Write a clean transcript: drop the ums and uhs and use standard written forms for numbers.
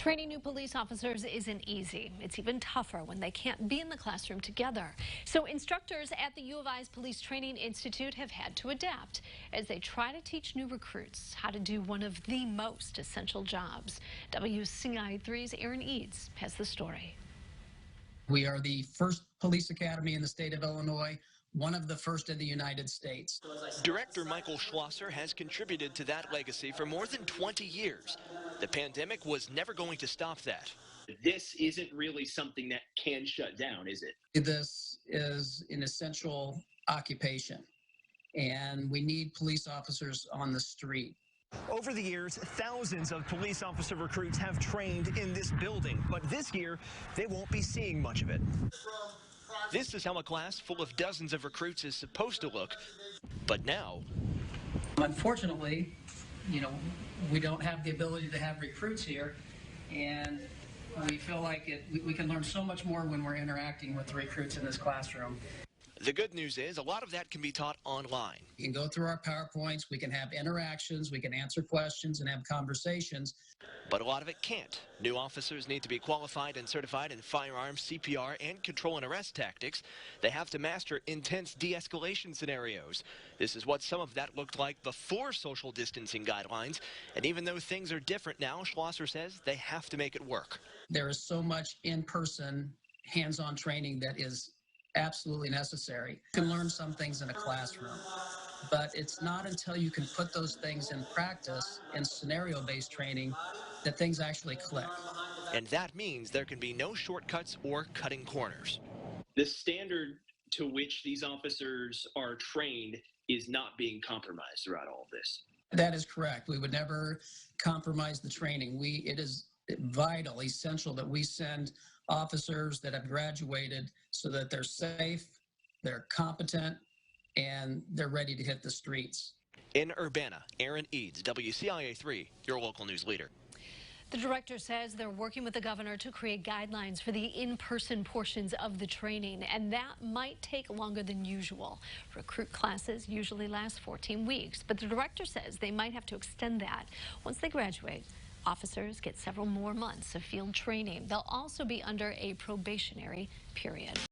Training new police officers isn't easy. It's even tougher when they can't be in the classroom together. So instructors at the U of I's Police Training Institute have had to adapt as they try to teach new recruits how to do one of the most essential jobs. WCIA3's Aaron Eads has the story. We are the first police academy in the state of Illinois, one of the first in the United States. Director Michael Schlosser has contributed to that legacy for more than 20 years. The pandemic was never going to stop that. This isn't really something that can shut down, is it? This is an essential occupation, and we need police officers on the street. Over the years, thousands of police officer recruits have trained in this building, but this year, they won't be seeing much of it. This is how a class full of dozens of recruits is supposed to look, but now, unfortunately, we don't have the ability to have recruits here, and we feel like we can learn so much more when we're interacting with the recruits in this classroom. The good news is a lot of that can be taught online. We can go through our PowerPoints, we can have interactions, we can answer questions and have conversations. But a lot of it can't. New officers need to be qualified and certified in firearms, CPR, and control and arrest tactics. They have to master intense de-escalation scenarios. This is what some of that looked like before social distancing guidelines. And even though things are different now, Schlosser says they have to make it work. There is so much in-person, hands-on training that is absolutely necessary. You can learn some things in a classroom, but it's not until you can put those things in practice in scenario-based training that things actually click. And that means there can be no shortcuts or cutting corners. The standard to which these officers are trained is not being compromised throughout all of this. That is correct. We would never compromise the training. It is vital, essential that we send officers that have graduated so that they're safe, they're competent, and they're ready to hit the streets. In Urbana, Aaron Eads, WCIA3, your local news leader. The director says they're working with the governor to create guidelines for the in-person portions of the training, and that might take longer than usual. Recruit classes usually last 14 weeks, but the director says they might have to extend that. Once they graduate, officers get several more months of field training. They'll also be under a probationary period.